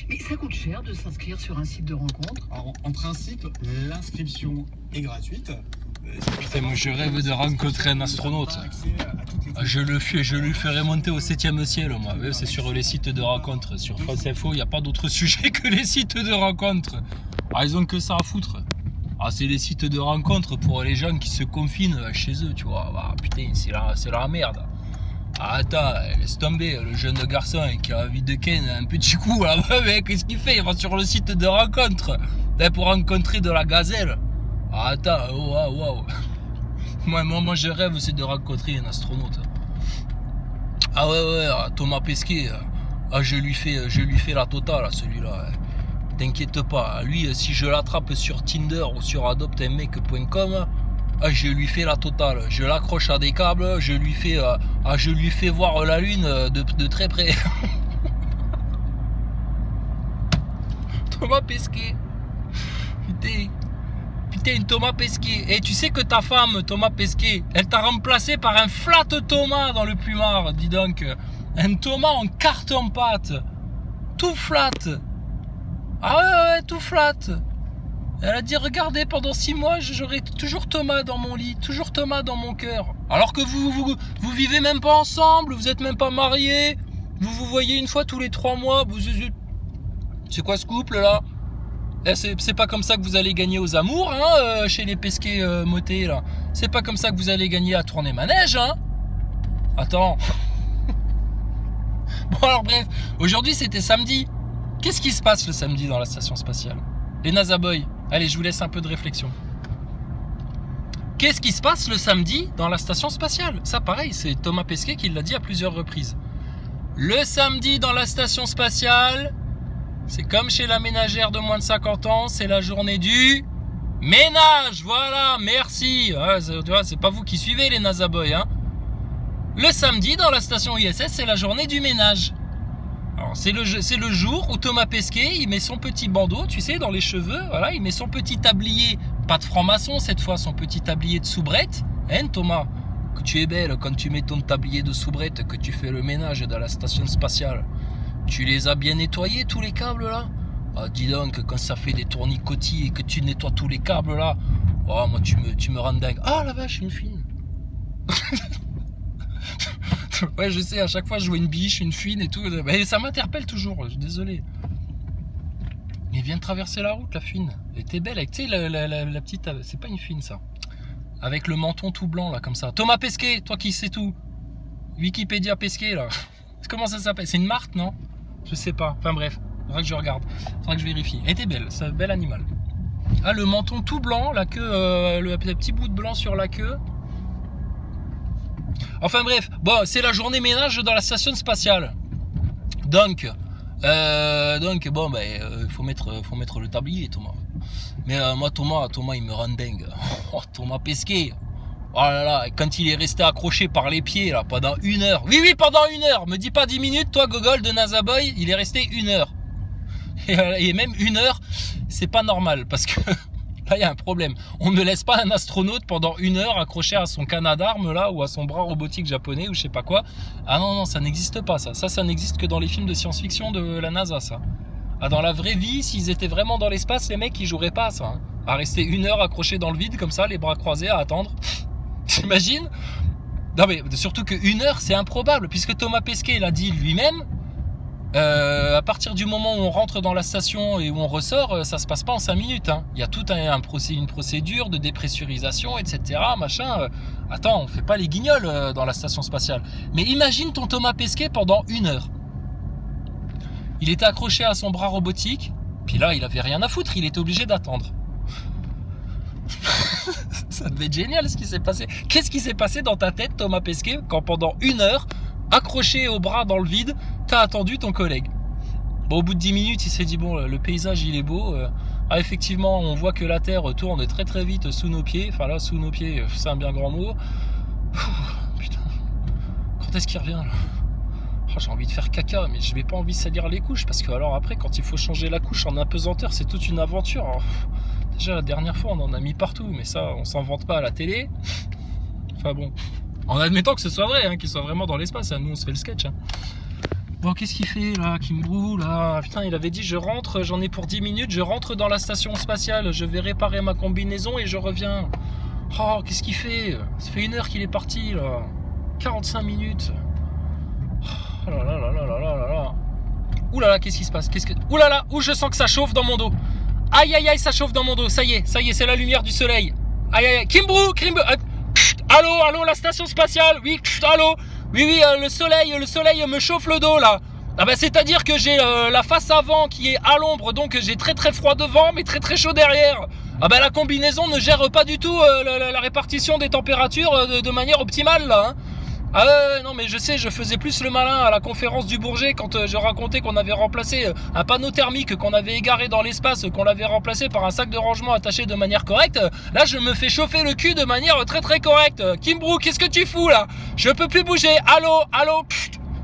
Mais ça coûte cher de s'inscrire sur un site de rencontre? Alors, en principe, l'inscription est gratuite. Putain, moi je rêve de rencontrer un astronaute. Je le ferai monter au 7e ciel, moi. C'est sur les sites de rencontres. Sur France Info, il n'y a pas d'autre sujet que les sites de rencontres. Ah, ils ont que ça à foutre. Ah, c'est les sites de rencontres pour les gens qui se confinent chez eux, tu vois. Ah, putain, c'est la merde. Ah, attends, laisse tomber, le jeune garçon qui a envie de ken un petit coup, là, mais qu'est-ce qu'il fait? Il va sur le site de rencontres pour rencontrer de la gazelle. Ah, attends, waouh. Moi, je rêve, c'est de rencontrer un astronaute. Ah ouais, Thomas Pesquet, je lui fais la totale à celui-là. T'inquiète pas, lui, si je l'attrape sur Tinder ou sur adopteunmec.com, je lui fais la totale. Je l'accroche à des câbles, je lui fais voir la lune de très près. Thomas Pesquet. Putain, Thomas Pesquet. Et tu sais que ta femme, Thomas Pesquet, elle t'a remplacé par un flat Thomas dans le plumard, dis donc. Un Thomas en carton-pâte. Tout flat. Ah ouais, tout flat. Elle a dit, regardez, pendant 6 mois, j'aurai toujours Thomas dans mon lit, toujours Thomas dans mon cœur. Alors que vous vivez même pas ensemble, vous êtes même pas mariés, vous voyez une fois tous les 3 mois. C'est quoi ce couple là? C'est pas comme ça que vous allez gagner aux amours, hein, chez les Pesquet motés là. C'est pas comme ça que vous allez gagner à tourner manège, hein. Attends. Bon alors bref, aujourd'hui c'était samedi. Qu'est-ce qui se passe le samedi dans la station spatiale? Les NASA Boys, allez, je vous laisse un peu de réflexion. Qu'est-ce qui se passe le samedi dans la station spatiale? Ça pareil, c'est Thomas Pesquet qui l'a dit à plusieurs reprises. Le samedi dans la station spatiale, c'est comme chez la ménagère de moins de 50 ans, c'est la journée du ménage. Voilà, merci. C'est pas vous qui suivez les NASA Boys, hein. Le samedi dans la station ISS, c'est la journée du ménage. Alors, c'est le jour où Thomas Pesquet, il met son petit bandeau, tu sais, dans les cheveux, voilà, il met son petit tablier, pas de franc-maçon cette fois, son petit tablier de soubrette. Hein, Thomas, que tu es belle quand tu mets ton tablier de soubrette, que tu fais le ménage dans la station spatiale. Tu les as bien nettoyés, tous les câbles, là? Ah, dis donc, quand ça fait des tournicotis et que tu nettoies tous les câbles, là, oh, moi, tu me rends dingue. Ah, la vache, une fine. Ouais, je sais, à chaque fois je vois une biche, une fine et tout, mais ça m'interpelle toujours, je suis désolé. Mais viens de traverser la route, la fine. Elle était belle, avec, tu sais, la petite, c'est pas une fine ça. Avec le menton tout blanc là, comme ça. Thomas Pesquet, toi qui sais tout. Wikipédia Pesquet là. Comment ça s'appelle? C'est une marque, non? Je sais pas, enfin bref, faudra que je regarde, faudra que je vérifie. Elle était belle, c'est un bel animal. Ah, le menton tout blanc, la queue, le petit bout de blanc sur la queue. Enfin bref, bon, c'est la journée ménage dans la station spatiale. Donc bon, faut mettre le tablier, Thomas. Mais moi, Thomas, il me rend dingue. Oh, Thomas Pesquet. Oh là là, quand il est resté accroché par les pieds là pendant 1 heure. Oui, pendant 1 heure. Me dis pas 10 minutes, toi, Gogol de NASA Boy, il est resté 1 heure. Et même 1 heure, c'est pas normal parce que. Là, il y a un problème. On ne laisse pas un astronaute pendant 1 heure accroché à son canard d'armes là ou à son bras robotique japonais ou je sais pas quoi. Ah non, ça n'existe pas ça. Ça n'existe que dans les films de science-fiction de la NASA, ça. Ah, dans la vraie vie, s'ils étaient vraiment dans l'espace, les mecs, ils joueraient pas à ça. Hein. À rester 1 heure accroché dans le vide comme ça, les bras croisés à attendre. T'imagines? Non mais surtout que 1 heure, c'est improbable puisque Thomas Pesquet l'a dit lui-même. À partir du moment où on rentre dans la station et où on ressort, ça se passe pas en 5 minutes. Hein. Il y a tout une procédure de dépressurisation, etc. Machin. Attends, on fait pas les guignols dans la station spatiale. Mais imagine ton Thomas Pesquet pendant 1 heure. Il était accroché à son bras robotique, puis là, il avait rien à foutre, il était obligé d'attendre. Ça devait être génial ce qui s'est passé. Qu'est-ce qui s'est passé dans ta tête, Thomas Pesquet, quand pendant 1 heure, accroché au bras dans le vide, t'as attendu ton collègue? Bon, au bout de 10 minutes, il s'est dit, bon, le paysage, il est beau. Ah, effectivement, on voit que la Terre tourne très très vite sous nos pieds. Enfin là, sous nos pieds, c'est un bien grand mot. Putain, quand est-ce qu'il revient là? Oh, j'ai envie de faire caca, mais je vais pas envie de salir les couches, parce que alors après, quand il faut changer la couche en apesanteur, c'est toute une aventure. Alors, déjà, la dernière fois, on en a mis partout, mais ça, on s'en vante pas à la télé. Enfin bon, en admettant que ce soit vrai, hein, qu'il soit vraiment dans l'espace, hein. Nous on se fait le sketch. Hein. Bon, qu'est-ce qu'il fait là, Kimbrough là? Putain, il avait dit je rentre, j'en ai pour 10 minutes, je rentre dans la station spatiale, je vais réparer ma combinaison et je reviens. Oh, qu'est-ce qu'il fait? Ça fait 1 heure qu'il est parti là. 45 minutes. Oh là là là là là là là là. Ouh là là, qu'est-ce qui se passe? Ouh là là, où je sens que ça chauffe dans mon dos. Aïe aïe aïe, ça chauffe dans mon dos, ça y est, c'est la lumière du soleil. Aïe aïe aïe, Kimbrough. Allô, la station spatiale, oui, allô. Oui, le soleil me chauffe le dos là. Ah bah c'est-à-dire que j'ai la face avant qui est à l'ombre, donc j'ai très très froid devant, mais très très chaud derrière. Ah bah la combinaison ne gère pas du tout la répartition des températures de manière optimale là. Hein. Ah non mais je sais, je faisais plus le malin à la conférence du Bourget quand je racontais qu'on avait remplacé un panneau thermique qu'on avait égaré dans l'espace, qu'on l'avait remplacé par un sac de rangement attaché de manière correcte. Là je me fais chauffer le cul de manière très très correcte. Kimbrough, qu'est-ce que tu fous là? Je peux plus bouger. Allô.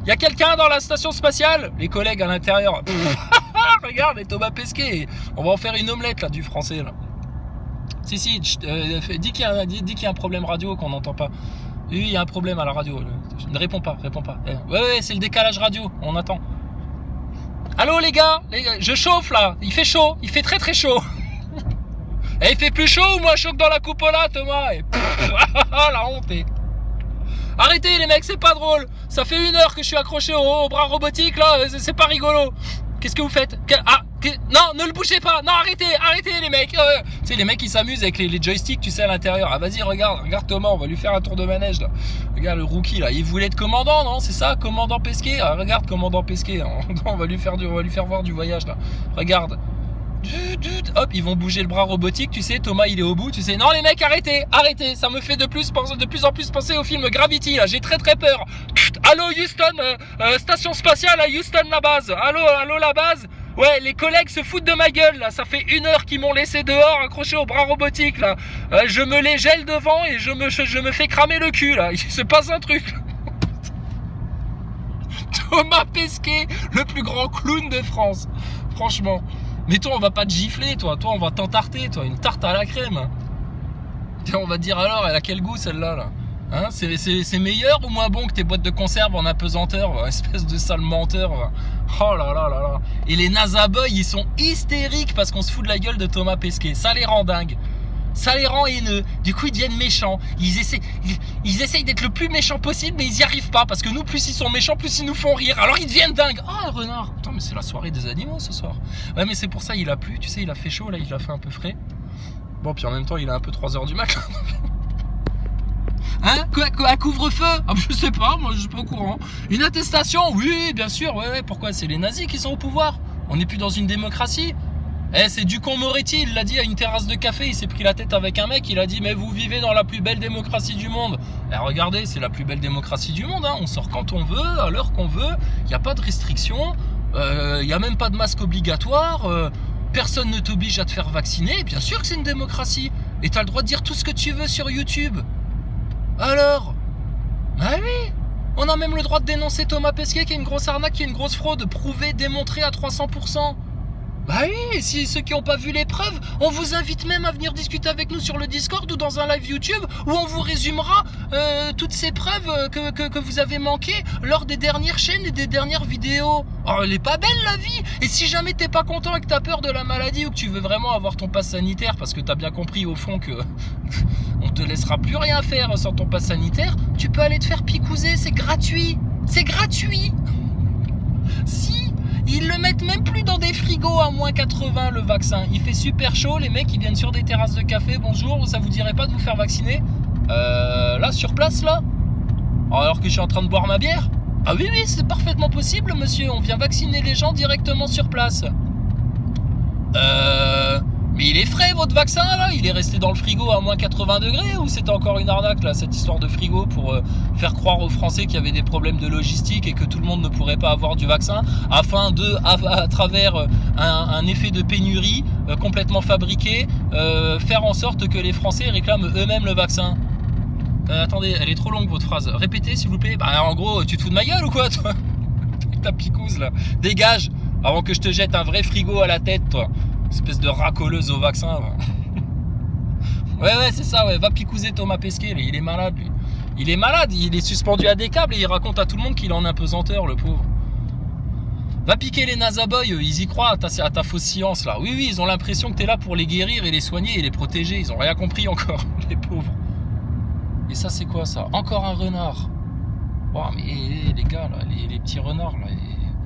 Y a quelqu'un dans la station spatiale? Les collègues à l'intérieur. Regarde, et Thomas Pesquet. On va en faire une omelette là du français là. Si, dis qu'il y a un problème radio qu'on n'entend pas. Oui, il y a un problème à la radio. Ne réponds pas. Ouais, c'est le décalage radio, on attend. Allô les gars, je chauffe là, il fait chaud, il fait très très chaud. Et il fait plus chaud ou moins chaud que dans la coupola, Thomas? Et la honte. Arrêtez les mecs, c'est pas drôle. Ça fait 1 heure que je suis accroché au bras robotique là, c'est pas rigolo. Qu'est-ce que vous faites? Non, ne le bougez pas. Non, arrêtez les mecs. Tu sais, les mecs ils s'amusent avec les joysticks, tu sais, à l'intérieur. Ah vas-y, regarde Thomas, on va lui faire un tour de manège là. Regarde le rookie là, il voulait être commandant, non? C'est ça, commandant Pesquet. Ah, regarde commandant Pesquet. On va lui faire voir du voyage là. Regarde. Hop, ils vont bouger le bras robotique, tu sais, Thomas il est au bout, tu sais. Non les mecs, arrêtez, ça me fait de plus en plus penser au film Gravity là, j'ai très très peur. Allô Houston, station spatiale à Houston la base. Allô la base. Ouais, les collègues se foutent de ma gueule là, ça fait 1 heure qu'ils m'ont laissé dehors accroché au bras robotique là. Je me les gèle devant et je me fais cramer le cul là, il se passe un truc. Thomas Pesquet, le plus grand clown de France, franchement. Mais toi on va pas te gifler, toi on va t'entarter, toi, une tarte à la crème. On va te dire alors, elle a quel goût celle-là là, hein, c'est meilleur ou moins bon que tes boîtes de conserve en apesanteur, espèce de sale menteur. Oh là là là là. Et les NASA boys ils sont hystériques parce qu'on se fout de la gueule de Thomas Pesquet, ça les rend dingues. Ça les rend haineux, du coup ils deviennent méchants. Ils essayent d'être le plus méchants possible, mais ils y arrivent pas parce que nous, plus ils sont méchants, plus ils nous font rire. Alors ils deviennent dingues. Oh, un renard. Putain, mais c'est la soirée des animaux ce soir. Ouais, mais c'est pour ça, il a plu, tu sais, il a fait chaud là, il a fait un peu frais. Bon, puis en même temps, il est un peu 3h du matin. Hein? Quoi, un couvre-feu? Ah, je sais pas, moi je suis pas au courant. Une attestation? Oui, bien sûr, ouais, pourquoi? C'est les nazis qui sont au pouvoir. On n'est plus dans une démocratie. C'est Dupond-Moretti, il l'a dit à une terrasse de café, il s'est pris la tête avec un mec, il a dit mais vous vivez dans la plus belle démocratie du monde. Regardez, c'est la plus belle démocratie du monde, hein. On sort quand on veut, à l'heure qu'on veut, il n'y a pas de restrictions, il n'y a même pas de masque obligatoire, personne ne t'oblige à te faire vacciner, bien sûr que c'est une démocratie, et tu as le droit de dire tout ce que tu veux sur YouTube. Alors? Bah oui, on a même le droit de dénoncer Thomas Pesquet qui est une grosse arnaque, qui est une grosse fraude, prouvé, démontré à 300%. Bah oui, si ceux qui n'ont pas vu les preuves, on vous invite même à venir discuter avec nous sur le Discord ou dans un live YouTube où on vous résumera toutes ces preuves que vous avez manquées lors des dernières chaînes et des dernières vidéos. Oh, elle est pas belle la vie. Et si jamais t'es pas content et que t'as peur de la maladie ou que tu veux vraiment avoir ton pass sanitaire parce que t'as bien compris au fond que on te laissera plus rien faire sans ton pass sanitaire, tu peux aller te faire picouser, c'est gratuit. C'est gratuit. Si ils le mettent même plus dans des frigos à moins 80 le vaccin. Il fait super chaud, les mecs ils viennent sur des terrasses de café. Bonjour, ça vous dirait pas de vous faire vacciner? Là, sur place là? Alors que je suis en train de boire ma bière? Ah oui, c'est parfaitement possible monsieur, on vient vacciner les gens directement sur place. Mais il est frais votre vaccin là? Il est resté dans le frigo à moins 80 degrés ou c'était encore une arnaque là, cette histoire de frigo pour faire croire aux Français qu'il y avait des problèmes de logistique et que tout le monde ne pourrait pas avoir du vaccin afin de, à travers un effet de pénurie complètement fabriqué, faire en sorte que les Français réclament eux-mêmes le vaccin. Attendez, elle est trop longue votre phrase. Répétez s'il vous plaît. Bah en gros, tu te fous de ma gueule ou quoi toi? Avec ta picouse là. Dégage avant que je te jette un vrai frigo à la tête toi. Espèce de racoleuse au vaccin. Ouais, c'est ça, ouais. Va picouser Thomas Pesquet, il est malade, lui. Il est malade, il est suspendu à des câbles et il raconte à tout le monde qu'il est en apesanteur, le pauvre. Va piquer les NASA Boys, ils y croient à ta fausse science là. Oui, ils ont l'impression que t'es là pour les guérir et les soigner et les protéger. Ils ont rien compris encore, les pauvres. Et ça, c'est quoi ça? Encore un renard. Oh, mais les gars, là, les petits renards, là,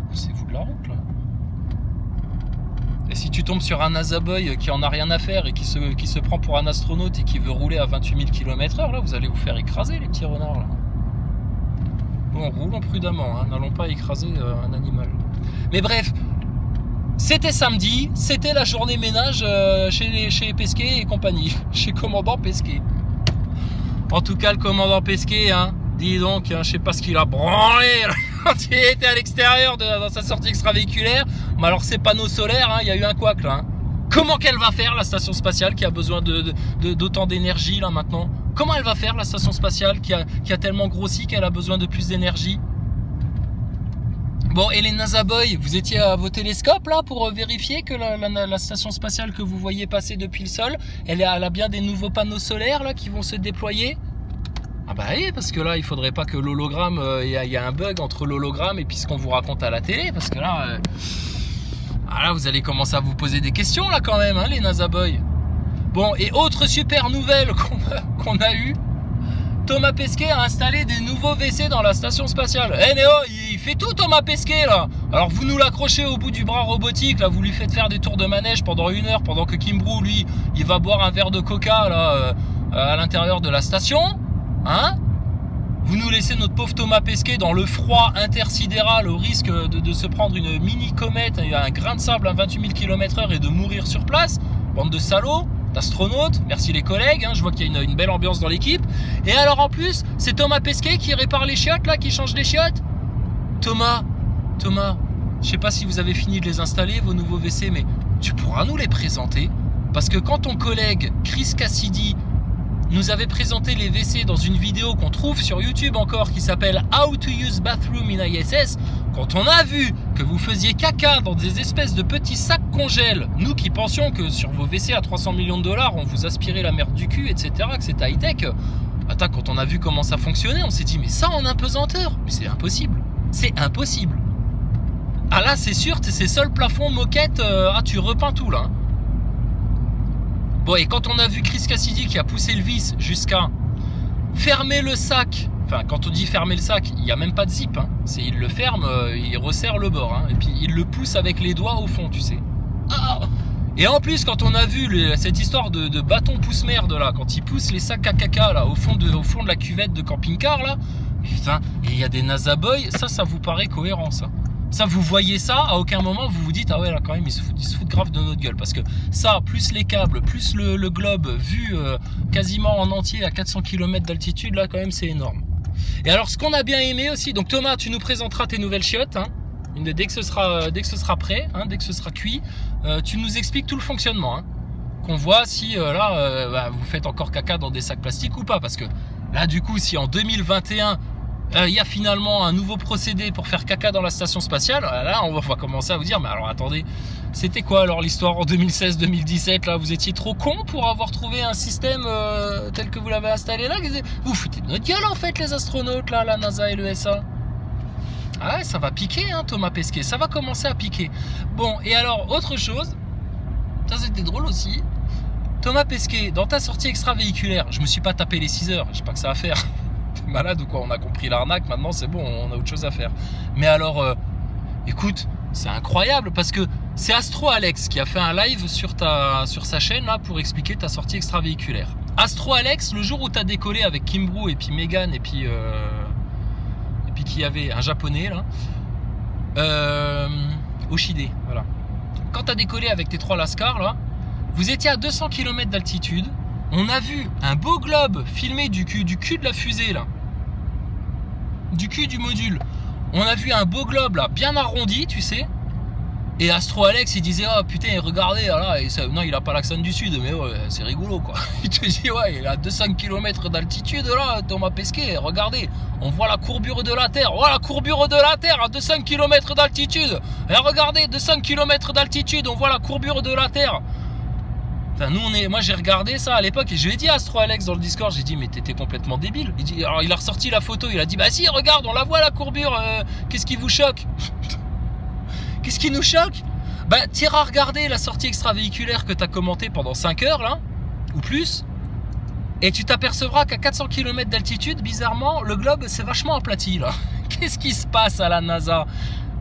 poussez-vous de la route là. Et si tu tombes sur un NASA Boy qui en a rien à faire et qui se prend pour un astronaute et qui veut rouler à 28 000 km/h, là, vous allez vous faire écraser, les petits renards là. Bon, roulons prudemment, hein, n'allons pas écraser un animal. Mais bref, c'était samedi, c'était la journée ménage chez Pesquet et compagnie, chez Commandant Pesquet. En tout cas, le Commandant Pesquet, hein, dis donc, hein, je sais pas ce qu'il a branlé là, quand il était à l'extérieur dans sa sortie extravéhiculaire. Mais alors, ces panneaux solaires, hein, il y a eu un couac là. Hein. Comment qu'elle va faire la station spatiale qui a besoin d'autant d'énergie là maintenant? Comment elle va faire la station spatiale qui a tellement grossi qu'elle a besoin de plus d'énergie? Bon, et les NASA Boys, vous étiez à vos télescopes là pour vérifier que la station spatiale que vous voyez passer depuis le sol, elle a bien des nouveaux panneaux solaires là qui vont se déployer? Ah bah oui, parce que là, il faudrait pas que l'hologramme, il y a un bug entre l'hologramme et puis ce qu'on vous raconte à la télé, parce que là, là, vous allez commencer à vous poser des questions là quand même, hein, les NASA Boys. Bon, et autre super nouvelle qu'on a eue, Thomas Pesquet a installé des nouveaux WC dans la station spatiale. Eh Néo, il fait tout Thomas Pesquet là. Alors vous nous l'accrochez au bout du bras robotique, là, vous lui faites faire des tours de manège pendant 1 heure, pendant que Kimbrough, lui, il va boire un verre de coca là, à l'intérieur de la station. Hein? Vous nous laissez notre pauvre Thomas Pesquet dans le froid intersidéral au risque de se prendre une mini comète, un grain de sable à 28 000 km/h et de mourir sur place. Bande de salauds, d'astronautes, merci les collègues, hein, je vois qu'il y a une belle ambiance dans l'équipe. Et alors en plus, c'est Thomas Pesquet qui répare les chiottes là, qui change les chiottes. Thomas, je sais pas si vous avez fini de les installer, vos nouveaux WC, mais tu pourras nous les présenter? Parce que quand ton collègue Chris Cassidy nous avait présenté les WC dans une vidéo qu'on trouve sur YouTube encore qui s'appelle How to use bathroom in ISS, quand on a vu que vous faisiez caca dans des espèces de petits sacs congèles, nous qui pensions que sur vos WC à 300 millions de dollars on vous aspirait la merde du cul, etc., que c'était high-tech, attends, quand on a vu comment ça fonctionnait, on s'est dit mais ça en apesanteur, mais c'est impossible, c'est impossible. Ah là c'est sûr, c'est seul plafond moquette, tu repeins tout là. Hein. Bon, et quand on a vu Chris Cassidy qui a poussé le vis jusqu'à fermer le sac, enfin quand on dit fermer le sac, il n'y a même pas de zip, hein. Il le ferme, il resserre le bord, hein. Et puis il le pousse avec les doigts au fond, tu sais. Ah, et en plus quand on a vu cette histoire de bâton pousse-merde là, quand il pousse les sacs à caca là, au fond de la cuvette de camping-car là, putain, et il y a des NASA Boys, ça vous paraît cohérent ça? Ça, vous voyez ça, à aucun moment vous vous dites ah ouais là quand même ils se foutent grave de notre gueule, parce que ça, plus les câbles, plus le globe vu quasiment en entier à 400 km d'altitude, là quand même c'est énorme. Et alors ce qu'on a bien aimé aussi, donc Thomas, tu nous présenteras tes nouvelles chiottes, hein, dès que ce sera prêt, hein, dès que ce sera cuit, tu nous expliques tout le fonctionnement, hein, qu'on voit si vous faites encore caca dans des sacs plastiques ou pas, parce que là du coup si en 2021 il y a finalement un nouveau procédé pour faire caca dans la station spatiale, là on va commencer à vous dire mais alors attendez, c'était quoi alors l'histoire en 2016-2017 là? Vous étiez trop con pour avoir trouvé un système tel que vous l'avez installé là? Vous foutez de notre gueule en fait les astronautes là, la NASA et le SA. Ah ouais, ça va piquer hein, Thomas Pesquet, ça va commencer à piquer. Bon, et alors autre chose, ça c'était drôle aussi, Thomas Pesquet, dans ta sortie extravéhiculaire, je me suis pas tapé les 6 heures, je sais pas que ça va faire. Malade ou quoi, on a compris l'arnaque, maintenant c'est bon, on a autre chose à faire. Mais alors, écoute, c'est incroyable parce que c'est Astro Alex qui a fait un live sur sa chaîne là pour expliquer ta sortie extravéhiculaire. Astro Alex, le jour où tu as décollé avec Kimbrough et puis Megan et puis qu'il y avait un japonais là, Oshide, voilà. Quand tu as décollé avec tes 3 Lascars là, vous étiez à 200 km d'altitude. On a vu un beau globe filmé du cul de la fusée là, du cul du module. On a vu un beau globe là, bien arrondi, tu sais. Et Astro Alex il disait oh putain regardez là, et ça, non il a pas l'accent du sud mais ouais, c'est rigolo quoi. Il te dit ouais il est à 200 km d'altitude là Thomas Pesquet, regardez, on voit la courbure de la Terre, voilà la courbure de la Terre à 200 km d'altitude. Et regardez 200 km d'altitude, on voit la courbure de la Terre. Enfin, moi j'ai regardé ça à l'époque et je lui ai dit à Astro Alex dans le Discord, j'ai dit mais t'étais complètement débile. Alors il a ressorti la photo, il a dit bah si regarde on la voit la courbure, qu'est-ce qui vous choque? Qu'est-ce qui nous choque? Bah, t'iras regarder la sortie extravéhiculaire que t'as commentée pendant 5 heures, là, ou plus, et tu t'apercevras qu'à 400 km d'altitude, bizarrement, le globe s'est vachement aplati, là. Qu'est-ce qui se passe à la NASA?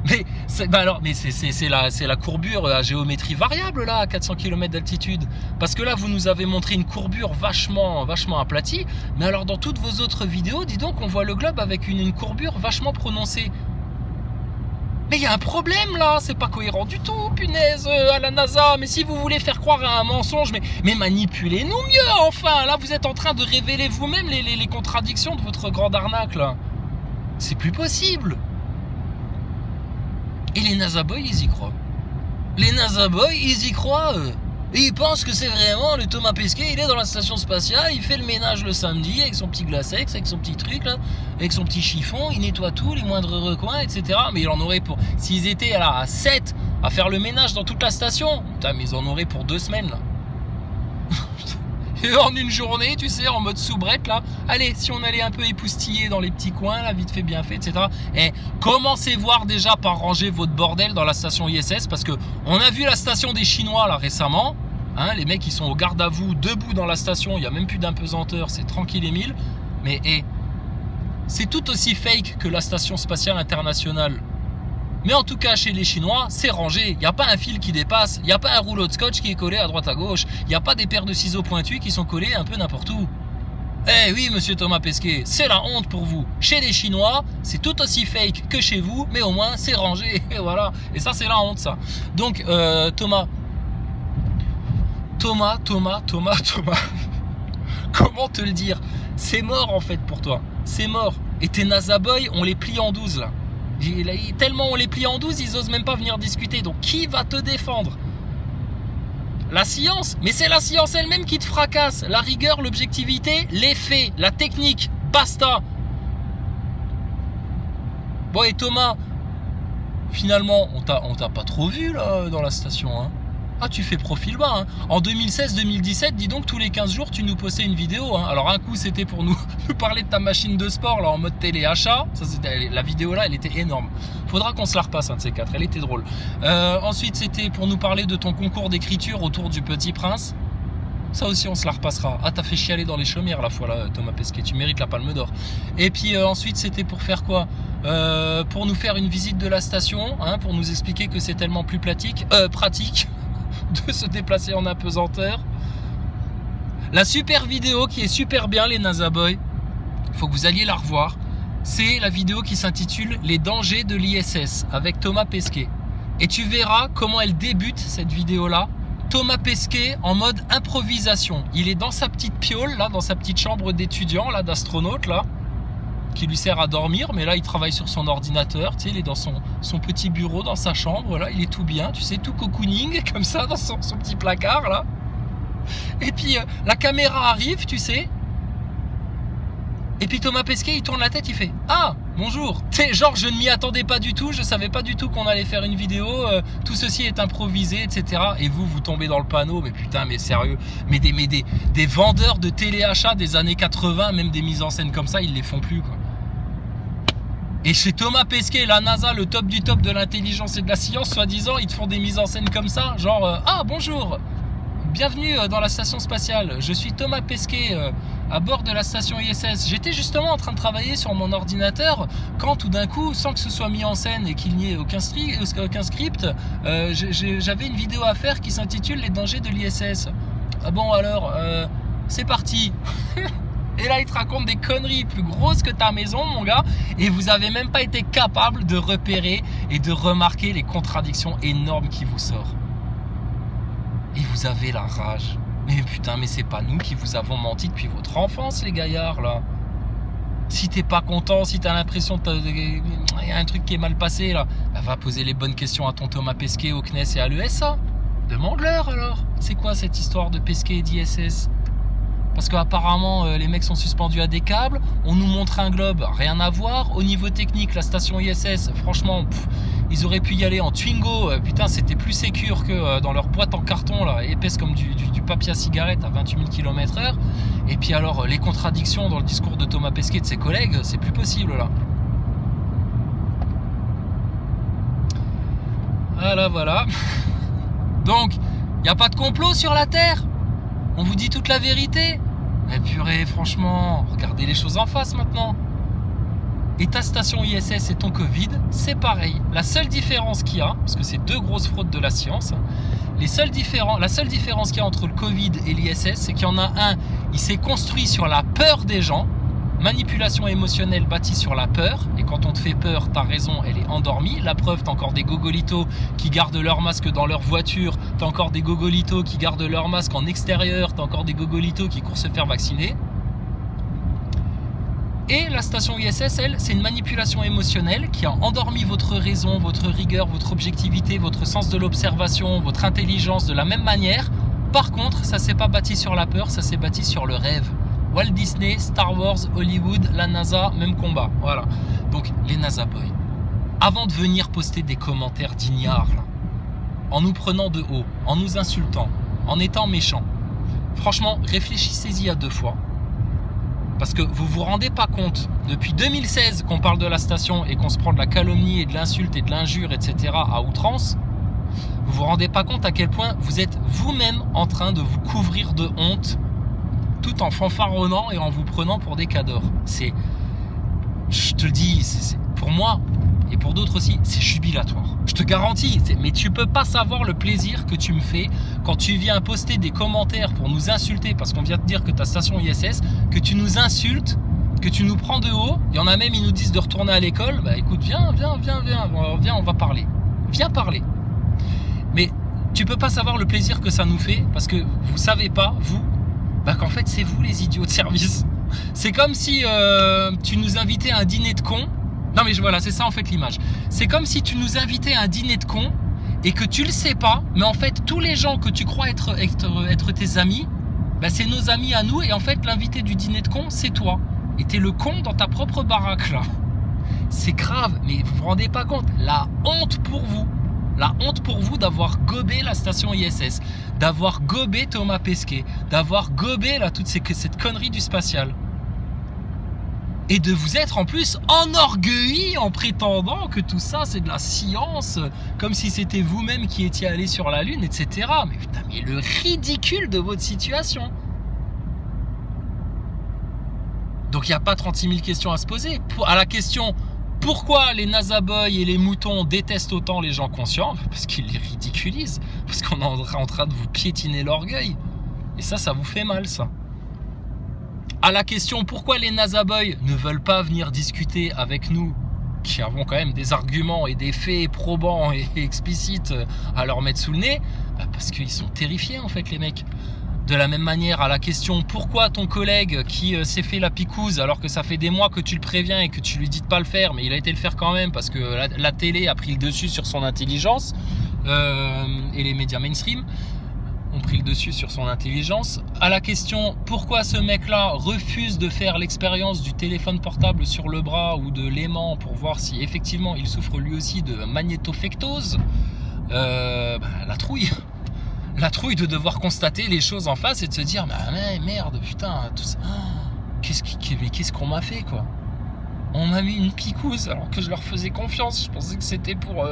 Mais c'est la courbure à géométrie variable là à 400 km d'altitude. Parce que là vous nous avez montré une courbure vachement aplatie. Mais alors dans toutes vos autres vidéos, dis donc on voit le globe avec une courbure vachement prononcée. Mais il y a un problème là, c'est pas cohérent du tout, punaise, à la NASA. Mais si vous voulez faire croire à un mensonge, mais manipulez-nous mieux enfin. Là vous êtes en train de révéler vous-même les contradictions de votre grande arnaque là. C'est plus possible. Et les NASA Boys, ils y croient. Les NASA Boys, ils y croient. Et ils pensent que c'est vraiment le Thomas Pesquet, il est dans la station spatiale, il fait le ménage le samedi avec son petit glacex, avec son petit truc là, avec son petit chiffon, il nettoie tout, les moindres recoins, etc. Mais il en aurait pour... S'ils étaient là à 7 à faire le ménage dans toute la station, putain, mais ils en auraient pour 2 semaines là. Et en une journée, tu sais, en mode soubrette là, allez, si on allait un peu époustiller dans les petits coins là, vite fait, bien fait, etc. Et commencez voir déjà par ranger votre bordel dans la station ISS, parce que on a vu la station des Chinois là récemment, hein, les mecs ils sont au garde à vous, debout dans la station, il n'y a même plus d'impesanteur, c'est tranquille et mille, mais c'est tout aussi fake que la station spatiale internationale. Mais en tout cas, chez les Chinois, c'est rangé. Il n'y a pas un fil qui dépasse. Il n'y a pas un rouleau de scotch qui est collé à droite à gauche. Il n'y a pas des paires de ciseaux pointus qui sont collés un peu n'importe où. Eh oui, monsieur Thomas Pesquet, c'est la honte pour vous. Chez les Chinois, c'est tout aussi fake que chez vous, mais au moins, c'est rangé. Et voilà. Et ça, c'est la honte, ça. Donc, Thomas. Comment te le dire? C'est mort, en fait, pour toi. C'est mort. Et tes NASA Boys, on les plie en 12, là. Tellement on les plie en 12, ils osent même pas venir discuter. Donc qui va te défendre? La science? Mais c'est la science elle-même qui te fracasse. La rigueur, l'objectivité, les faits, la technique, basta. Bon, et Thomas, finalement, on t'a pas trop vu là dans la station, hein? Ah, tu fais profil bas, hein. En 2016-2017, dis donc, tous les 15 jours, tu nous postais une vidéo, hein. Alors, un coup, c'était pour nous parler de ta machine de sport, là, en mode téléachat. Ça, c'était, la vidéo, là, elle était énorme. Faudra qu'on se la repasse, un de ces quatre. Elle était drôle. Ensuite, c'était pour nous parler de ton concours d'écriture autour du Petit Prince. Ça aussi, on se la repassera. Ah, t'as fait chialer dans les chaumières, la fois, là, Thomas Pesquet. Tu mérites la Palme d'Or. Et puis, ensuite, c'était pour faire quoi? Pour nous faire une visite de la station, hein, pour nous expliquer que c'est tellement plus pratique de se déplacer en apesanteur. La super vidéo qui est super bien, les NASA Boys, il faut que vous alliez la revoir. C'est la vidéo qui s'intitule Les dangers de l'ISS avec Thomas Pesquet. Et tu verras comment elle débute, cette vidéo-là. Thomas Pesquet en mode improvisation. Il est dans sa petite piole, là, dans sa petite chambre d'étudiant, là, d'astronaute, là, qui lui sert à dormir, mais là il travaille sur son ordinateur, tu sais, il est dans son petit bureau, dans sa chambre, là, il est tout bien, tu sais, tout cocooning, comme ça, dans son petit placard, là. Et puis la caméra arrive, tu sais, et puis Thomas Pesquet, il tourne la tête, il fait « Ah, bonjour !» Genre, je ne m'y attendais pas du tout, je savais pas du tout qu'on allait faire une vidéo, tout ceci est improvisé, etc. Et vous tombez dans le panneau, mais putain, mais sérieux, mais des vendeurs de téléachat des années 80, même des mises en scène comme ça, ils les font plus, quoi. Et chez Thomas Pesquet, la NASA, le top du top de l'intelligence et de la science, soi-disant, ils te font des mises en scène comme ça, genre « Ah, bonjour !» Bienvenue dans la station spatiale, je suis Thomas Pesquet à bord de la station ISS. J'étais justement en train de travailler sur mon ordinateur quand tout d'un coup, sans que ce soit mis en scène et qu'il n'y ait aucun script, j'avais une vidéo à faire qui s'intitule Les dangers de l'ISS. Ah bon alors, c'est parti. Et là il te raconte des conneries plus grosses que ta maison, mon gars, et vous avez même pas été capable de repérer et de remarquer les contradictions énormes qui vous sortent. Et vous avez la rage. Mais putain, mais c'est pas nous qui vous avons menti depuis votre enfance, les gaillards, là. Si t'es pas content, si t'as l'impression qu'il y a un truc qui est mal passé, là, bah, va poser les bonnes questions à ton Thomas Pesquet au CNES et à l'ESA. Demande-leur, alors. C'est quoi cette histoire de Pesquet et d'ISS? Parce qu'apparemment, les mecs sont suspendus à des câbles. On nous montre un globe, rien à voir. Au niveau technique, la station ISS, franchement, ils auraient pu y aller en Twingo. Putain, c'était plus sécure que dans leur boîte en carton, là, épaisse comme du papier à cigarette à 28 000 km/h. Et puis alors, les contradictions dans le discours de Thomas Pesquet et de ses collègues, c'est plus possible, là. Voilà. Donc, il n'y a pas de complot sur la Terre. On vous dit toute la vérité. Mais purée, franchement, regardez les choses en face maintenant. Et ta station ISS et ton Covid, c'est pareil. La seule différence qu'il y a, parce que c'est deux grosses fraudes de la science, la seule différence qu'il y a entre le Covid et l'ISS, c'est qu'il y en a un, il s'est construit sur la peur des gens. Manipulation émotionnelle bâtie sur la peur. Et quand on te fait peur, ta raison, elle est endormie. La preuve, t'as encore des gogolitos qui gardent leur masque dans leur voiture. T'as encore des gogolitos qui gardent leur masque en extérieur. T'as encore des gogolitos qui courent se faire vacciner. Et la station ISS, elle, c'est une manipulation émotionnelle qui a endormi votre raison, votre rigueur, votre objectivité, votre sens de l'observation, votre intelligence de la même manière. Par contre, ça s'est pas bâti sur la peur, ça s'est bâti sur le rêve. Walt Disney, Star Wars, Hollywood, la NASA, même combat. Voilà. Donc, les NASA Boys, avant de venir poster des commentaires d'ignards, en nous prenant de haut, en nous insultant, en étant méchants, franchement, réfléchissez-y à deux fois. Parce que vous vous rendez pas compte, depuis 2016 qu'on parle de la station et qu'on se prend de la calomnie et de l'insulte et de l'injure, etc. à outrance, vous vous rendez pas compte à quel point vous êtes vous-même en train de vous couvrir de honte tout en fanfaronnant et en vous prenant pour des cadors. C'est, je te le dis, c'est pour moi et pour d'autres aussi, c'est jubilatoire. Je te garantis, mais tu peux pas savoir le plaisir que tu me fais quand tu viens poster des commentaires pour nous insulter parce qu'on vient te dire que ta station ISS, que tu nous insultes, que tu nous prends de haut. Il y en a même, ils nous disent de retourner à l'école. Bah écoute, viens, on va parler. Viens parler. Mais tu peux pas savoir le plaisir que ça nous fait parce que vous savez pas, vous, qu'en fait c'est vous les idiots de service. C'est comme si tu nous invitais à un dîner de cons. Non mais voilà, c'est ça en fait l'image. C'est comme si tu nous invitais à un dîner de cons et que tu le sais pas, mais en fait tous les gens que tu crois être tes amis, c'est nos amis à nous et en fait l'invité du dîner de cons c'est toi. Et t'es le con dans ta propre baraque là. C'est grave, mais vous vous rendez pas compte. La honte pour vous. La honte pour vous d'avoir gobé la station ISS, d'avoir gobé Thomas Pesquet, d'avoir gobé là toute cette connerie du spatial. Et de vous être en plus enorgueilli en prétendant que tout ça c'est de la science, comme si c'était vous-même qui étiez allé sur la Lune, etc. Mais putain, mais le ridicule de votre situation. Donc il n'y a pas 36 000 questions à se poser. À la question pourquoi les NASA Boys et les moutons détestent autant les gens conscients, parce qu'ils les ridiculisent, parce qu'on est en train de vous piétiner l'orgueil. Et ça vous fait mal ça. À la question pourquoi les NASA Boys ne veulent pas venir discuter avec nous, qui avons quand même des arguments et des faits probants et explicites à leur mettre sous le nez, parce qu'ils sont terrifiés en fait les mecs. De la même manière, à la question pourquoi ton collègue qui s'est fait la picouse alors que ça fait des mois que tu le préviens et que tu lui dis de pas le faire, mais il a été le faire quand même parce que la télé a pris le dessus sur son intelligence et les médias mainstream ont pris le dessus sur son intelligence. À la question pourquoi ce mec-là refuse de faire l'expérience du téléphone portable sur le bras ou de l'aimant pour voir si effectivement il souffre lui aussi de magnétofectose, la trouille. La trouille de devoir constater les choses en face et de se dire mais merde, putain, tout ça. Qu'est-ce qu'on m'a fait quoi? On m'a mis une picouse alors que je leur faisais confiance. Je pensais que c'était pour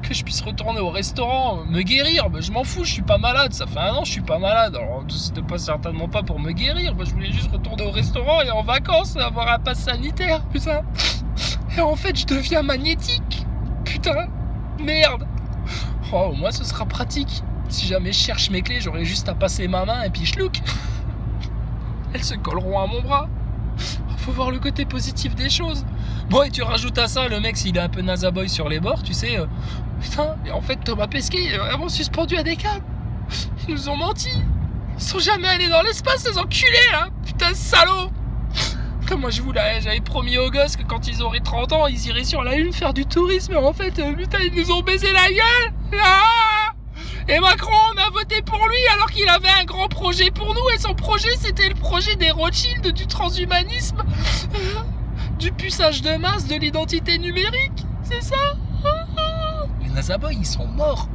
que je puisse retourner au restaurant, me guérir. Je m'en fous, je suis pas malade. Ça fait 1 an, je suis pas malade. Alors c'était pas certainement pas pour me guérir. Je voulais juste retourner au restaurant et en vacances, avoir un pass sanitaire, putain. Et en fait, je deviens magnétique. Putain, merde. Oh, au moins ce sera pratique. Si jamais je cherche mes clés, j'aurai juste à passer ma main et puis chlouk. Elles se colleront à mon bras. Faut voir le côté positif des choses. Bon, et tu rajoutes à ça, le mec, s'il est un peu NASA Boy sur les bords, tu sais, putain, et en fait, Thomas Pesquet, il est vraiment suspendu à des câbles. Ils nous ont menti. Ils sont jamais allés dans l'espace, ces enculés, là. Putain, salaud. Comme moi, j'avais promis aux gosses que quand ils auraient 30 ans, ils iraient sur la Lune faire du tourisme. Et en fait, putain, ils nous ont baisé la gueule. Ah. Et Macron, on a voté pour lui alors qu'il avait un grand projet pour nous. Et son projet, c'était le projet des Rothschild, du transhumanisme, du puçage de masse, de l'identité numérique. C'est ça. Les NASA Boys, ils sont morts.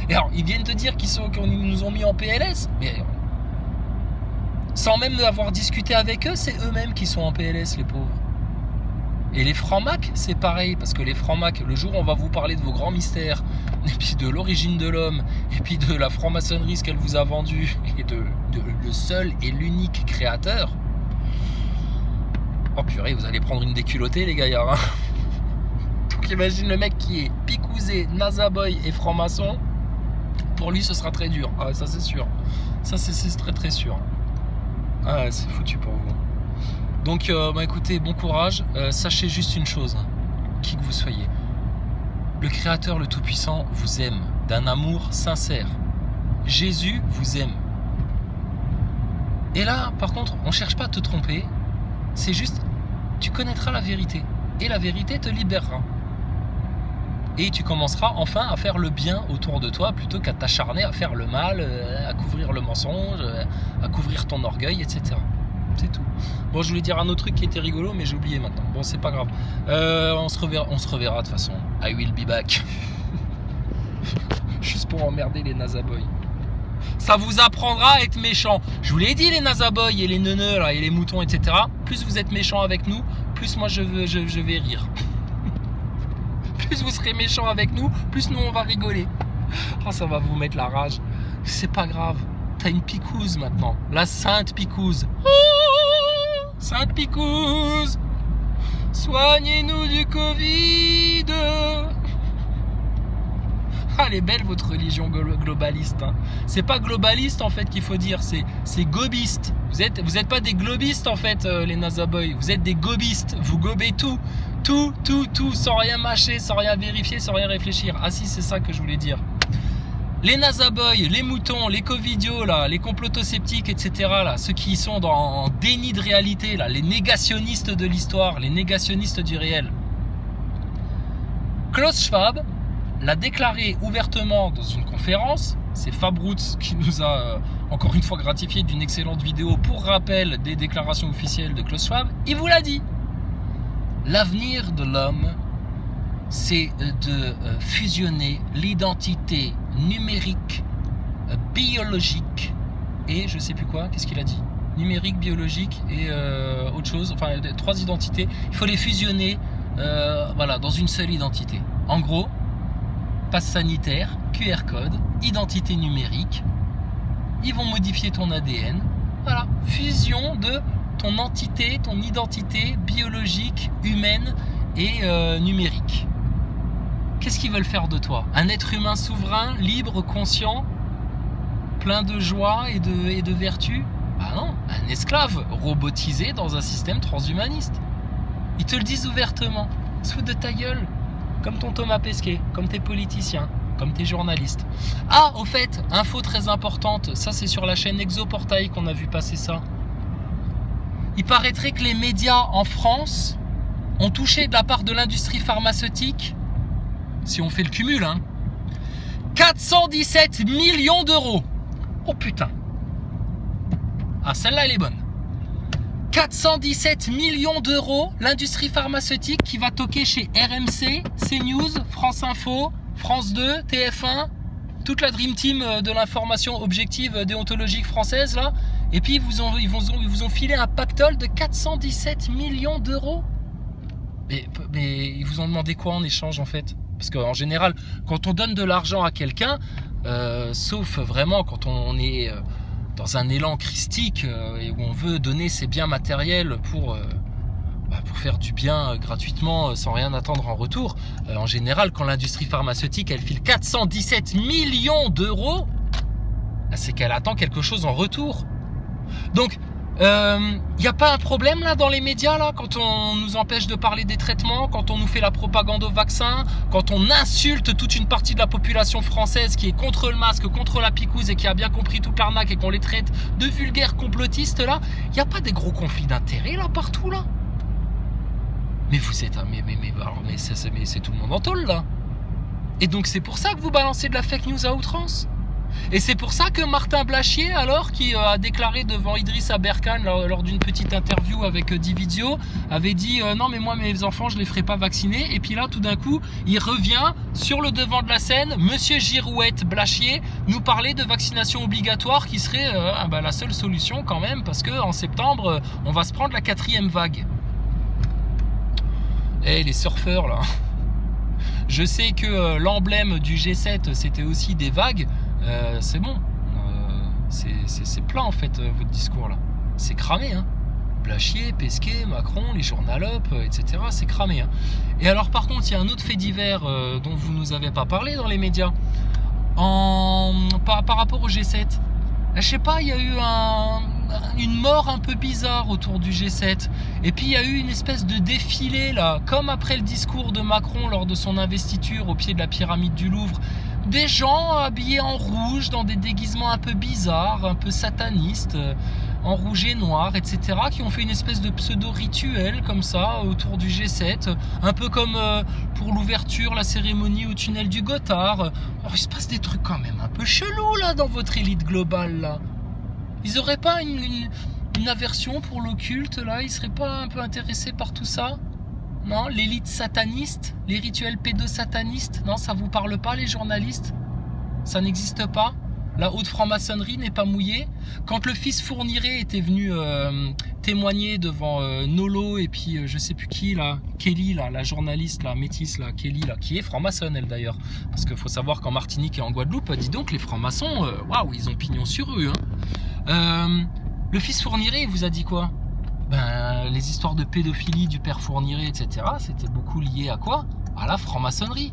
Et alors, ils viennent te dire qu'ils nous ont mis en PLS. Mais sans même avoir discuté avec eux, c'est eux-mêmes qui sont en PLS, les pauvres. Et les francs-macs, c'est pareil, parce que les francs-macs, le jour où on va vous parler de vos grands mystères, et puis de l'origine de l'homme, et puis de la franc-maçonnerie, ce qu'elle vous a vendu, et de le seul et l'unique créateur, oh purée, vous allez prendre une déculottée, les gaillards. Hein. Donc imagine le mec qui est picousé, nazaboy et franc-maçon, pour lui ce sera très dur. Ah, ça c'est sûr. Ça c'est très très sûr. Ah, c'est foutu pour vous. Donc écoutez, bon courage. Sachez juste une chose, qui que vous soyez. Le Créateur, le Tout-Puissant, vous aime d'un amour sincère. Jésus vous aime. Et là, par contre, on ne cherche pas à te tromper. C'est juste, tu connaîtras la vérité. Et la vérité te libérera. Et tu commenceras enfin à faire le bien autour de toi plutôt qu'à t'acharner à faire le mal, à couvrir le mensonge, à couvrir ton orgueil, etc. C'est tout. Bon, je voulais dire un autre truc qui était rigolo, mais j'ai oublié maintenant. Bon, c'est pas grave. On se reverra de toute façon. I will be back. Juste pour emmerder les nazaboys. Ça vous apprendra à être méchant. Je vous l'ai dit, les nazaboys et les neuneux là, et les moutons, etc. Plus vous êtes méchants avec nous, plus moi je vais rire. Plus vous serez méchants avec nous, plus nous on va rigoler. Oh, ça va vous mettre la rage. C'est pas grave. T'as une picouse maintenant. La Sainte Picouse. Oh, Sainte Picouse, soignez-nous du Covid. Ah, elle est belle votre religion globaliste. Hein. C'est pas globaliste en fait qu'il faut dire, c'est gobiste. Vous êtes pas des globistes en fait, les nazaboys. Vous êtes des gobistes. Vous gobez tout, sans rien mâcher, sans rien vérifier, sans rien réfléchir. Ah si, c'est ça que je voulais dire. Les nazaboys, les moutons, les covidios, là, les comploto-sceptiques, etc. Là, ceux qui sont en déni de réalité, là, les négationnistes de l'histoire, les négationnistes du réel. Klaus Schwab l'a déclaré ouvertement dans une conférence. C'est Fab Roots qui nous a encore une fois gratifié d'une excellente vidéo pour rappel des déclarations officielles de Klaus Schwab. Il vous l'a dit. L'avenir de l'homme, c'est de fusionner l'identité numérique, biologique et je sais plus quoi, qu'est-ce qu'il a dit ? Numérique, biologique et autre chose, enfin 3 identités. Il faut les fusionner voilà, dans une seule identité. En gros, passe sanitaire, QR code, identité numérique. Ils vont modifier ton ADN. Voilà, fusion de ton entité, ton identité biologique, humaine et numérique. Qu'est-ce qu'ils veulent faire de toi ? Un être humain souverain, libre, conscient, plein de joie et de vertu ? Bah non, un esclave robotisé dans un système transhumaniste. Ils te le disent ouvertement. Ils se foutent de ta gueule. Comme ton Thomas Pesquet, comme tes politiciens, comme tes journalistes. Ah, au fait, info très importante, ça c'est sur la chaîne Exoportail qu'on a vu passer ça. Il paraîtrait que les médias en France ont touché de la part de l'industrie pharmaceutique, si on fait le cumul, 417 millions d'euros. Oh putain. Ah, celle-là, elle est bonne. 417 millions d'euros, l'industrie pharmaceutique qui va toquer chez RMC, CNews, France Info, France 2, TF1, toute la Dream Team de l'information objective déontologique française, là. Et puis, ils vous ont filé un pactole de 417 millions d'euros. Mais ils vous ont demandé quoi en échange, en fait ? Parce qu'en général, quand on donne de l'argent à quelqu'un, sauf vraiment quand on est dans un élan christique et où on veut donner ses biens matériels pour faire du bien gratuitement sans rien attendre en retour, en général, quand l'industrie pharmaceutique elle file 417 millions d'euros, c'est qu'elle attend quelque chose en retour. Donc, y a pas un problème là dans les médias là quand on nous empêche de parler des traitements, quand on nous fait la propagande au vaccin, quand on insulte toute une partie de la population française qui est contre le masque, contre la picouse et qui a bien compris toute l'arnaque et qu'on les traite de vulgaires complotistes là, y a pas des gros conflits d'intérêts là partout là? Mais vous êtes mais c'est tout le monde en tôle là. Et donc c'est pour ça que vous balancez de la fake news à outrance. Et c'est pour ça que Martin Blachier, alors, qui a déclaré devant Idriss Aberkan lors d'une petite interview avec Dividio, avait dit non mais moi mes enfants je les ferai pas vacciner. Et puis là tout d'un coup il revient sur le devant de la scène, Monsieur Girouette Blachier nous parlait de vaccination obligatoire qui serait la seule solution quand même, parce que en septembre on va se prendre la 4e vague. les surfeurs là. Je sais que l'emblème du G7 c'était aussi des vagues. C'est bon. C'est plein en fait votre discours là. C'est cramé hein. Blachier, Pesquet, Macron, les journalopes, etc. C'est cramé hein. Et alors par contre il y a un autre fait divers dont vous nous avez pas parlé dans les médias. Par rapport au G7. Je sais pas, il y a eu une mort un peu bizarre autour du G7. Et puis il y a eu une espèce de défilé là, comme après le discours de Macron lors de son investiture au pied de la pyramide du Louvre. Des gens habillés en rouge, dans des déguisements un peu bizarres, un peu satanistes, en rouge et noir, etc., qui ont fait une espèce de pseudo-rituel comme ça autour du G7, un peu comme pour l'ouverture, la cérémonie au tunnel du Gothard. Alors il se passe des trucs quand même un peu chelous là dans votre élite globale là. Ils auraient pas une aversion pour l'occulte là? Ils seraient pas un peu intéressés par tout ça? Non, l'élite sataniste, les rituels pédosatanistes, non, ça vous parle pas les journalistes? Ça n'existe pas? La haute franc-maçonnerie n'est pas mouillée? Quand le fils Fourniret était venu témoigner devant Nolo et puis je sais plus qui là, Kelly là, la journaliste là, métisse là, Kelly là, qui est franc-maçonne elle d'ailleurs, parce qu'il faut savoir qu'en Martinique et en Guadeloupe, dis donc les francs-maçons, waouh, ils ont pignon sur eux. Hein. Le fils Fourniret, il vous a dit quoi? Ben, les histoires de pédophilie du père Fourniret, etc., c'était beaucoup lié à quoi? À la franc-maçonnerie.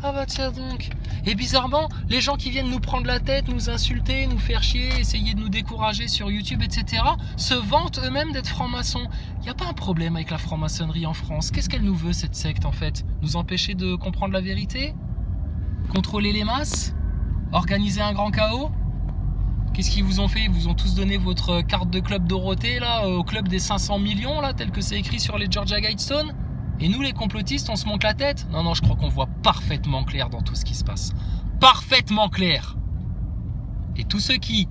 Ah bah tiens donc. Et bizarrement, les gens qui viennent nous prendre la tête, nous insulter, nous faire chier, essayer de nous décourager sur YouTube, etc., se vantent eux-mêmes d'être francs-maçons. Il n'y a pas un problème avec la franc-maçonnerie en France. Qu'est-ce qu'elle nous veut, cette secte, en fait? Nous empêcher de comprendre la vérité? Contrôler les masses? Organiser un grand chaos? Qu'est-ce qu'ils vous ont fait? Ils vous ont tous donné votre carte de club Dorothée, là, au club des 500 millions, là, tel que c'est écrit sur les Georgia Guidestones? Et nous, les complotistes, on se monte la tête? Non, je crois qu'on voit parfaitement clair dans tout ce qui se passe. Parfaitement clair! Et tous ceux qui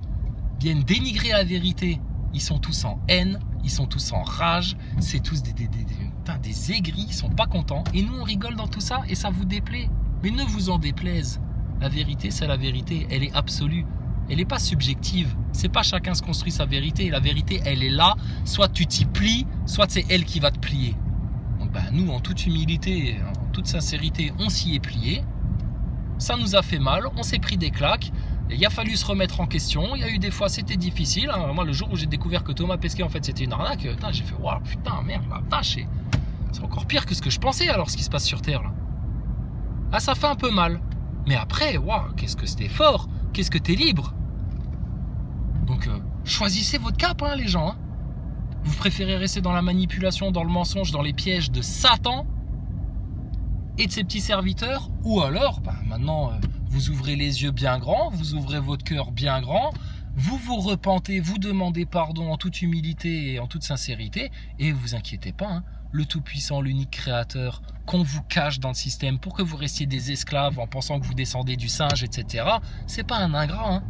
viennent dénigrer la vérité, ils sont tous en haine, ils sont tous en rage, c'est tous des aigris, ils sont pas contents. Et nous, on rigole dans tout ça et ça vous déplaît. Mais ne vous en déplaise. La vérité, c'est la vérité, elle est absolue. Elle n'est pas subjective. C'est pas chacun se construit sa vérité. La vérité, elle est là. Soit tu t'y plies, soit c'est elle qui va te plier. Donc nous, en toute humilité, en toute sincérité, on s'y est plié. Ça nous a fait mal. On s'est pris des claques. Il a fallu se remettre en question. Il y a eu des fois, c'était difficile. Moi, le jour où j'ai découvert que Thomas Pesquet, en fait, c'était une arnaque, j'ai fait, waouh, putain, merde, la vache. C'est encore pire que ce que je pensais alors, ce qui se passe sur Terre, là. Ah, ça fait un peu mal. Mais après, waouh, qu'est-ce que c'était fort. Qu'est-ce que t'es libre. Donc, choisissez votre cap, hein, les gens. Hein. Vous préférez rester dans la manipulation, dans le mensonge, dans les pièges de Satan et de ses petits serviteurs? Ou alors, maintenant, vous ouvrez les yeux bien grands, vous ouvrez votre cœur bien grand, vous vous repentez, vous demandez pardon en toute humilité et en toute sincérité, et vous inquiétez pas, hein, le Tout-Puissant, l'unique Créateur, qu'on vous cache dans le système pour que vous restiez des esclaves en pensant que vous descendez du singe, etc., c'est pas un ingrat, hein.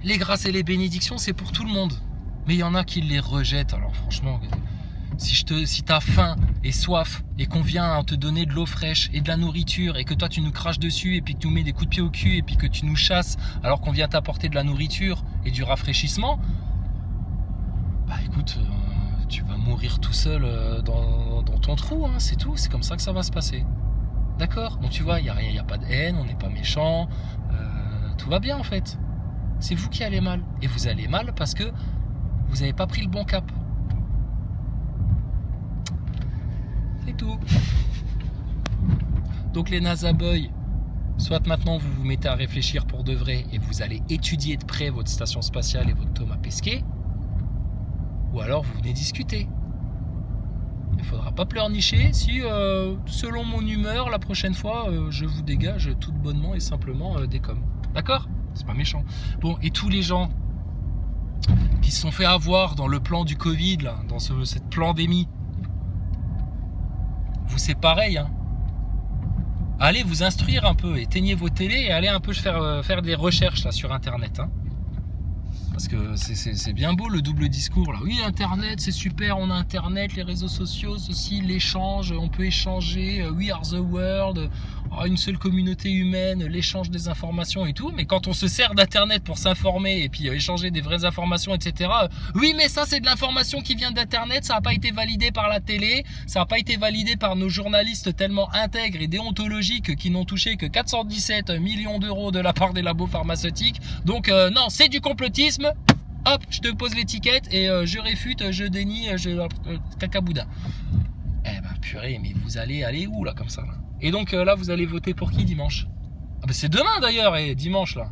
Les grâces et les bénédictions, c'est pour tout le monde. Mais il y en a qui les rejettent. Alors franchement, si t'as faim et soif et qu'on vient te donner de l'eau fraîche et de la nourriture et que toi tu nous craches dessus et puis que tu nous mets des coups de pied au cul et puis que tu nous chasses alors qu'on vient t'apporter de la nourriture et du rafraîchissement, écoute, tu vas mourir tout seul dans ton trou, hein, c'est tout. C'est comme ça que ça va se passer. D'accord? Donc tu vois, il n'y a pas de haine, on n'est pas méchant, tout va bien en fait. C'est vous qui allez mal. Et vous allez mal parce que vous n'avez pas pris le bon cap. C'est tout. Donc les NASA Boys, soit maintenant vous vous mettez à réfléchir pour de vrai et vous allez étudier de près votre station spatiale et votre Thomas Pesquet, ou alors vous venez discuter. Il ne faudra pas pleurnicher si, selon mon humeur, la prochaine fois, je vous dégage tout bonnement et simplement des coms. D'accord ? C'est pas méchant. Bon, et tous les gens qui se sont fait avoir dans le plan du Covid, là, dans cette pandémie, vous c'est pareil, hein. Allez vous instruire un peu, éteignez vos télés et allez un peu faire des recherches là sur internet, hein. Parce que c'est bien beau le double discours là. Oui, Internet c'est super, on a Internet, les réseaux sociaux, ceci, l'échange, on peut échanger, we are the world, une seule communauté humaine, l'échange des informations et tout. Mais quand on se sert d'Internet pour s'informer et puis échanger des vraies informations, etc. Oui, mais ça c'est de l'information qui vient d'Internet, ça n'a pas été validé par la télé, ça n'a pas été validé par nos journalistes tellement intègres et déontologiques qui n'ont touché que 417 millions d'euros de la part des labos pharmaceutiques. Donc non, c'est du complotisme. Hop, je te pose l'étiquette et je réfute, je dénie, cacaboudin. Eh ben purée, mais vous allez aller où là comme ça là? Et donc là vous allez voter pour qui dimanche? Ah ben c'est demain d'ailleurs, et dimanche là.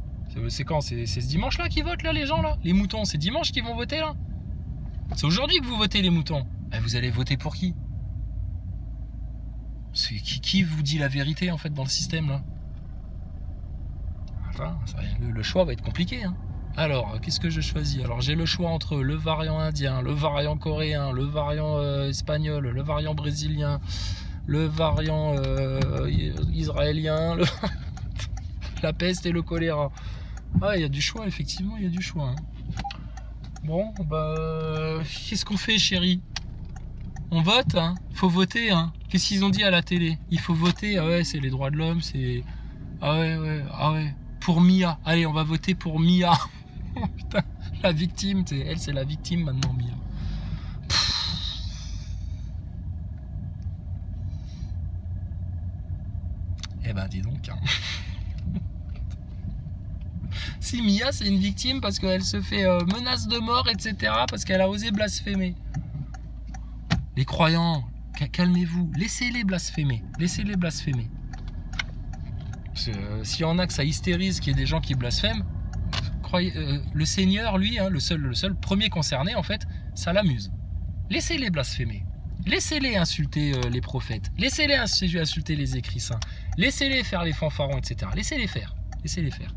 C'est quand? C'est ce dimanche là qu'ils votent là les gens là? Les moutons, c'est dimanche qu'ils vont voter là? C'est aujourd'hui que vous votez les moutons. Ben, vous allez voter pour qui? C'est qui vous dit la vérité en fait dans le système là? Enfin, le choix va être compliqué hein. Alors, qu'est-ce que je choisis? Alors, j'ai le choix entre le variant indien, le variant coréen, le variant espagnol, le variant brésilien, le variant israélien, la peste et le choléra. Ah, il y a du choix, effectivement, il y a du choix. Hein. Bon, bah, qu'est-ce qu'on fait, chérie? On vote, hein? Faut voter, hein? Qu'est-ce qu'ils ont dit à la télé? Il faut voter, ah ouais, c'est les droits de l'homme, c'est... Ah ouais. Pour Mia. Allez, on va voter pour Mia. Oh, putain, la victime, elle c'est la victime maintenant, Mia. Eh ben dis donc. Hein. Si Mia c'est une victime parce qu'elle se fait menace de mort, etc. parce qu'elle a osé blasphémer. Les croyants, calmez-vous, laissez-les blasphémer. Laissez-les blasphémer. S'il y en a que ça hystérise qu'il y ait des gens qui blasphèment, le Seigneur, lui, hein, le seul premier concerné, en fait, ça l'amuse. Laissez-les blasphémer. Laissez-les insulter les prophètes. Laissez-les insulter les écrits saints. Laissez-les faire les fanfarons, etc. Laissez-les faire. Laissez-les faire.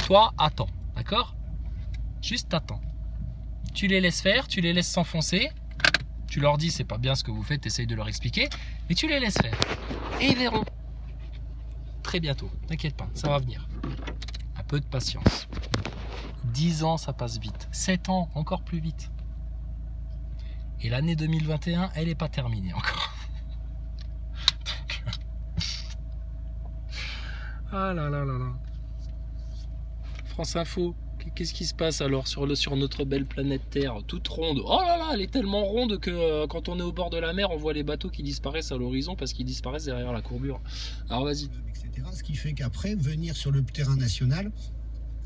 Toi, attends. D'accord? Juste attends. Tu les laisses faire, tu les laisses s'enfoncer. Tu leur dis, c'est pas bien ce que vous faites, essaye de leur expliquer. Mais tu les laisses faire. Et ils verront. Très bientôt. T'inquiète pas, ça va venir. Un peu de patience. 10 ans, ça passe vite. 7 ans, encore plus vite. Et l'année 2021, elle n'est pas terminée encore. Donc... Ah là là là là. France Info, qu'est-ce qui se passe alors sur notre belle planète Terre, toute ronde? Oh là là, elle est tellement ronde que quand on est au bord de la mer, on voit les bateaux qui disparaissent à l'horizon parce qu'ils disparaissent derrière la courbure. Alors vas-y. Etc. Ce qui fait qu'après, venir sur le terrain national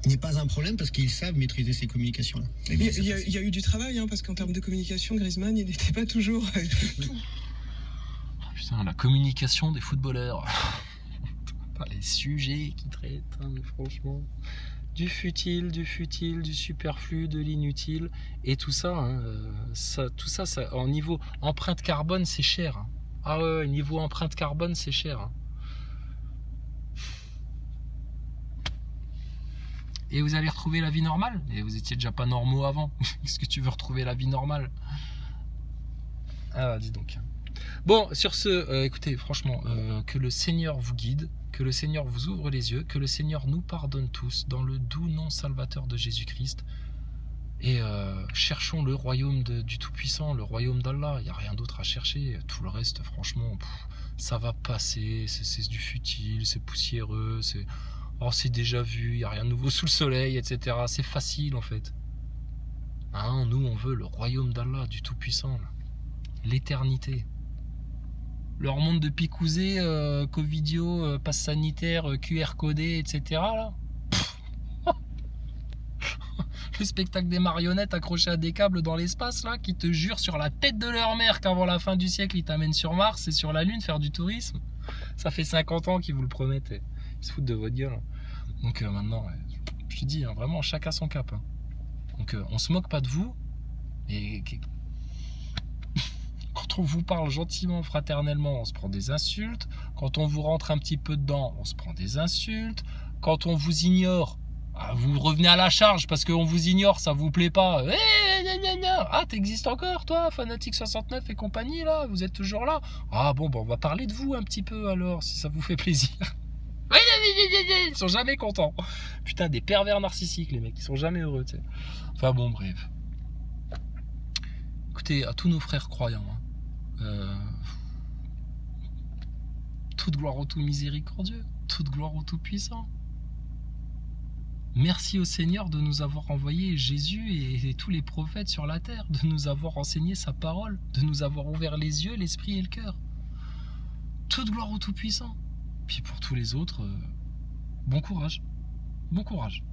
n'est pas un problème parce qu'ils savent maîtriser ces communications-là. Il y a eu du travail, hein, parce qu'en termes de communication, Griezmann, il n'était pas toujours... Putain, la communication des footballeurs. Les sujets qu'ils traitent, hein, franchement... Du futile, du superflu, de l'inutile. Et tout ça, hein, tout ça, en niveau empreinte carbone, c'est cher. Hein. Ah ouais, niveau empreinte carbone, c'est cher. Hein. Et vous allez retrouver la vie normale? Et vous étiez déjà pas normaux avant. Est-ce que tu veux retrouver la vie normale? Ah, dis donc. Bon, sur ce, écoutez, franchement, que le Seigneur vous guide, que le Seigneur vous ouvre les yeux, que le Seigneur nous pardonne tous dans le doux nom salvateur de Jésus-Christ. Et cherchons le royaume du Tout-Puissant, le royaume d'Allah. Il n'y a rien d'autre à chercher. Tout le reste, franchement, ça va passer. C'est du futile, c'est poussiéreux, c'est déjà vu, il n'y a rien de nouveau sous le soleil, etc. C'est facile en fait. Hein, nous, on veut le royaume d'Allah, du Tout-Puissant. L'éternité. Leur monde de picousé, Covidio, passe sanitaire, QR codé, etc. Là. Le spectacle des marionnettes accrochées à des câbles dans l'espace, là, qui te jurent sur la tête de leur mère qu'avant la fin du siècle, ils t'amènent sur Mars et sur la Lune faire du tourisme. Ça fait 50 ans qu'ils vous le promettent. Ils se foutent de votre gueule. Donc maintenant, je te dis, hein, vraiment, chacun son cap. Hein. Donc on se moque pas de vous. Et quand on vous parle gentiment, fraternellement, on se prend des insultes. Quand on vous rentre un petit peu dedans, on se prend des insultes. Quand on vous ignore, vous revenez à la charge parce qu'on vous ignore, ça vous plaît pas. Ah, t'existes encore, toi, Fanatique69 et compagnie, là, vous êtes toujours là. Ah bon, on va parler de vous un petit peu alors, si ça vous fait plaisir. Ils sont jamais contents. Putain, des pervers narcissiques, les mecs. Ils sont jamais heureux, tu sais. Enfin bon, bref. Écoutez, à tous nos frères croyants, toute gloire au tout miséricordieux, toute gloire au tout puissant. Merci au Seigneur de nous avoir envoyé Jésus et tous les prophètes sur la terre, de nous avoir enseigné sa parole, de nous avoir ouvert les yeux, l'esprit et le cœur. Toute gloire au tout puissant. Puis pour tous les autres, bon courage. Bon courage.